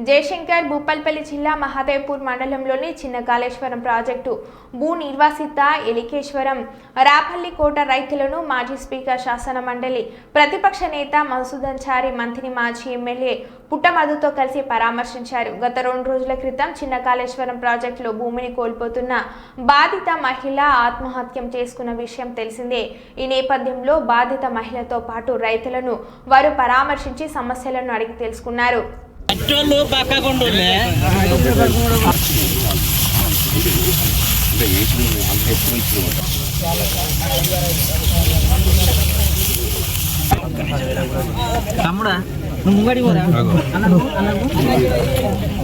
జయశంకర్ భూపాల్పల్లి జిల్లా మహాదేవ్పూర్ మండలంలోని చిన్న కాళేశ్వరం ప్రాజెక్టు భూ నిర్వాసిత ఎలికేశ్వరం రాపల్లి కోట రైతులను మాజీ స్పీకర్ శాసన మండలి ప్రతిపక్ష నేత మసూద్ అన్సారీ మంత్రి మాజీ ఎమ్మెల్యే పుట్టమధుతో కలిసి పరామర్శించారు. గత 2 రోజుల క్రితం చిన్న కాళేశ్వరం ప్రాజెక్టులో భూమిని కోల్పోతున్న బాధిత మహిళ ఆత్మహత్యం చేసుకున్న విషయం తెలిసిందే. ఈ నేపథ్యంలో బాధిత మహిళతో పాటు రైతులను వారు పరామర్శించి సమస్యలను అడిగి తెలుసుకున్నారు.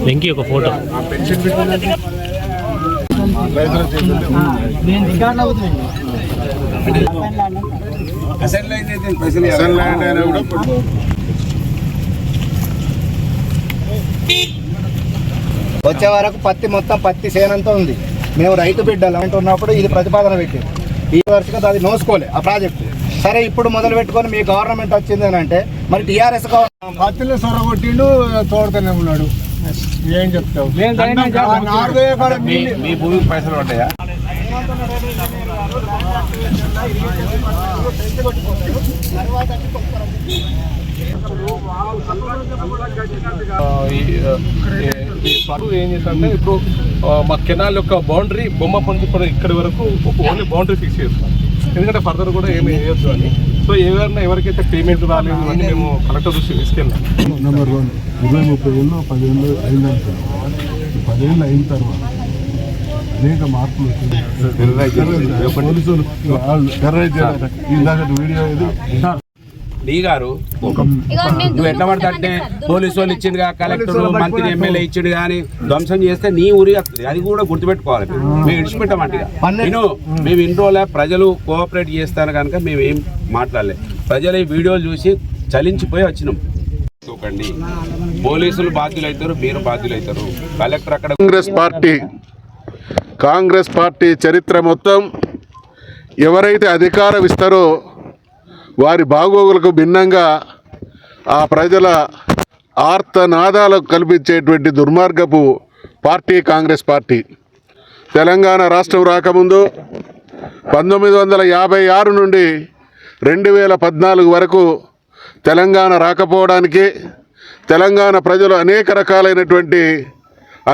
వెంకీ ఒక ఫోటో వచ్చే వరకు పత్తి మొత్తం పత్తి సేనంతా ఉంది. మేము రైతు బిడ్డలు అంటున్నప్పుడు ఇది ప్రతిపాదన పెట్టింది. ఈ వరుసగా అది నోసుకోలే ఆ ప్రాజెక్టు. సరే ఇప్పుడు మొదలు పెట్టుకొని మీ గవర్నమెంట్ వచ్చింది అని అంటే మరి టీఆర్ఎస్ పత్తిలో సొరగొట్టిండు తోడుతూనే ఉన్నాడు. ఏం చెప్తావు? మీ భూమికి పైసలు పడ్డాయా? ఏం చేస్తారంటే ఇప్పుడు మా కెనాల్ యొక్క బౌండరీ బొమ్మ పొంది కూడా ఇక్కడి వరకు ఓన్లీ బౌండరీ ఫిక్స్ చేస్తాం. ఎందుకంటే ఫర్దర్ కూడా ఏమి వేయొద్దు అని. సో ఎవరికైతే పేమెంట్ రాలేదు అని మేము కలెక్టర్ దృష్టి తీసుకెళ్ళాం. నెంబర్ 1 20-30 ఏళ్ళు 10 ఏళ్ళు అయిందంటే 10 ఏళ్ళు అయిన తర్వాత అనేక మార్పులు డి గారు నువ్వు ఎట్లా పడతా అంటే పోలీసు వాళ్ళు ఇచ్చిండుగా, కలెక్టర్ మంత్రి ఎమ్మెల్యే ఇచ్చిండు కానీ ధ్వంసం చేస్తే నీ ఊరి వస్తుంది. అది కూడా గుర్తుపెట్టుకోవాలి. మేము ఇడిచిపెట్టామంటే మేము ఇన్ని రోజుల ప్రజలు కోఆపరేట్ చేస్తాను కనుక మేము ఏం మాట్లాడలేదు. ప్రజలు ఈ వీడియోలు చూసి చలించిపోయి వచ్చినాం. చూడండి, పోలీసులు బాధ్యులు అవుతారు, మీరు బాధ్యులు అవుతారు. కలెక్టర్ అక్కడ కాంగ్రెస్ పార్టీ చరిత్ర మొత్తం ఎవరైతే అధికారం ఇస్తారో వారి బాగోగులకు భిన్నంగా ఆ ప్రజల ఆర్తనాదాలకు కల్పించేటువంటి దుర్మార్గపు పార్టీ కాంగ్రెస్ పార్టీ. తెలంగాణ రాష్ట్రం రాకముందు 1956 నుండి 2014 వరకు తెలంగాణ రాకపోవడానికి, తెలంగాణ ప్రజలు అనేక రకాలైనటువంటి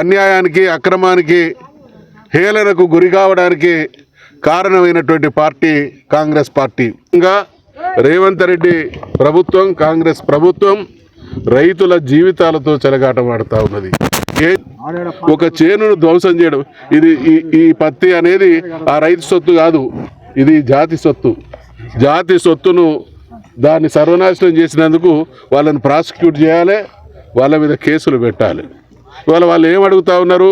అన్యాయానికి, అక్రమానికి, హేళనకు గురి కావడానికి కారణమైనటువంటి పార్టీ కాంగ్రెస్ పార్టీ. ఇంకా రేవంత్ రెడ్డి ప్రభుత్వం, కాంగ్రెస్ ప్రభుత్వం రైతుల జీవితాలతో చెలగాటమాడుతూ ఉన్నది. ఒక చేనును ధ్వంసం చేయడం, ఇది ఈ పత్తి అనేది ఆ రైతు సొత్తు కాదు, ఇది జాతి సొత్తు. జాతి సొత్తును దాన్ని సర్వనాశనం చేసినందుకు వాళ్ళని ప్రాసిక్యూట్ చేయాలి, వాళ్ళ మీద కేసులు పెట్టాలి. వాళ్ళు ఏం అడుగుతూ ఉన్నారు?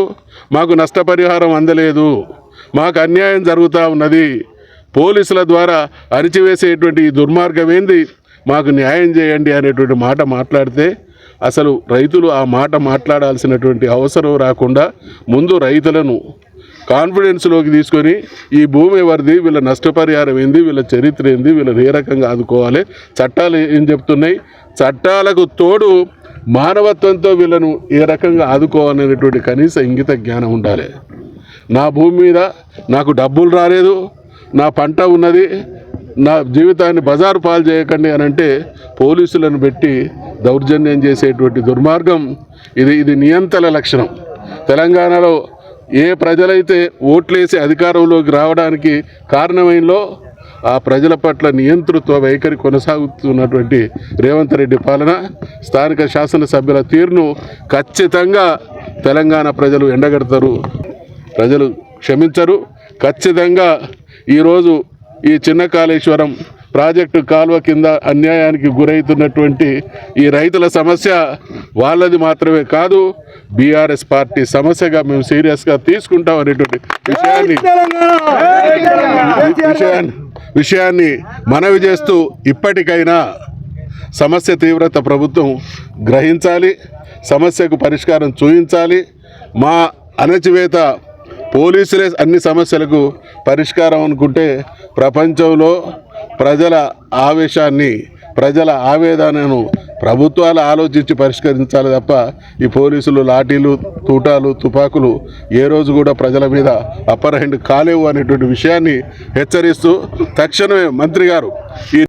మాకు నష్టపరిహారం అందలేదు, మాకు అన్యాయం జరుగుతూ ఉన్నది, పోలీసుల ద్వారా అరిచివేసేటువంటి ఈ దుర్మార్గం ఏంది, మాకు న్యాయం చేయండి అనేటువంటి మాట మాట్లాడితే అసలు రైతులు ఆ మాట మాట్లాడాల్సినటువంటి అవసరం రాకుండా ముందు రైతులను కాన్ఫిడెన్స్లోకి తీసుకొని ఈ భూమి ఎవరిది, వీళ్ళ నష్టపరిహారం ఏంది, వీళ్ళ చరిత్ర ఏంది, వీళ్ళని ఏ రకంగా ఆదుకోవాలి, చట్టాలు ఏం చెప్తున్నాయి, చట్టాలకు తోడు మానవత్వంతో వీళ్ళను ఏ రకంగా ఆదుకోవాలనేటువంటి కనీస ఇంగిత జ్ఞానం ఉండాలి. నా భూమి మీద నాకు డబ్బులు రాలేదు, నా పంట ఉన్నది, నా జీవితాన్ని బజారు పాలు చేయకండి అని అంటే పోలీసులను పెట్టి దౌర్జన్యం చేసేటువంటి దుర్మార్గం ఇది నియంత్రణ లక్షణం. తెలంగాణలో ఏ ప్రజలైతే ఓట్లేసి అధికారంలోకి రావడానికి కారణమైనలో ఆ ప్రజల పట్ల నియంతృత్వ వైఖరి కొనసాగుతున్నటువంటి రేవంత్ రెడ్డి పాలన, స్థానిక శాసనసభ్యుల తీరును ఖచ్చితంగా తెలంగాణ ప్రజలు ఎండగడతారు, ప్రజలు క్షమించరు. ఖచ్చితంగా ఈరోజు ఈ చిన్న కాళేశ్వరం ప్రాజెక్టు కాలువ కింద అన్యాయానికి గురవుతున్నటువంటి ఈ రైతుల సమస్య వాళ్ళది మాత్రమే కాదు, బీఆర్ఎస్ పార్టీ సమస్యగా మేము సీరియస్గా తీసుకుంటాం అనేటువంటి విషయాన్ని మనవి చేస్తూ ఇప్పటికైనా సమస్య తీవ్రత ప్రభుత్వం గ్రహించాలి, సమస్యకు పరిష్కారం చూపించాలి. మా అణచివేత పోలీసులే అన్ని సమస్యలకు పరిష్కారం అనుకుంటే ప్రపంచంలో ప్రజల ఆవేశాన్ని, ప్రజల ఆవేదనను ప్రభుత్వాలు ఆలోచించి పరిష్కరించాలి తప్ప ఈ పోలీసులు లాఠీలు తూటాలు తుపాకులు ఏ రోజు కూడా ప్రజల మీద అప్పర్ హ్యాండ్ కాలేవు అనేటువంటి విషయాన్ని హెచ్చరిస్తూ తక్షణమే మంత్రి గారు ఈ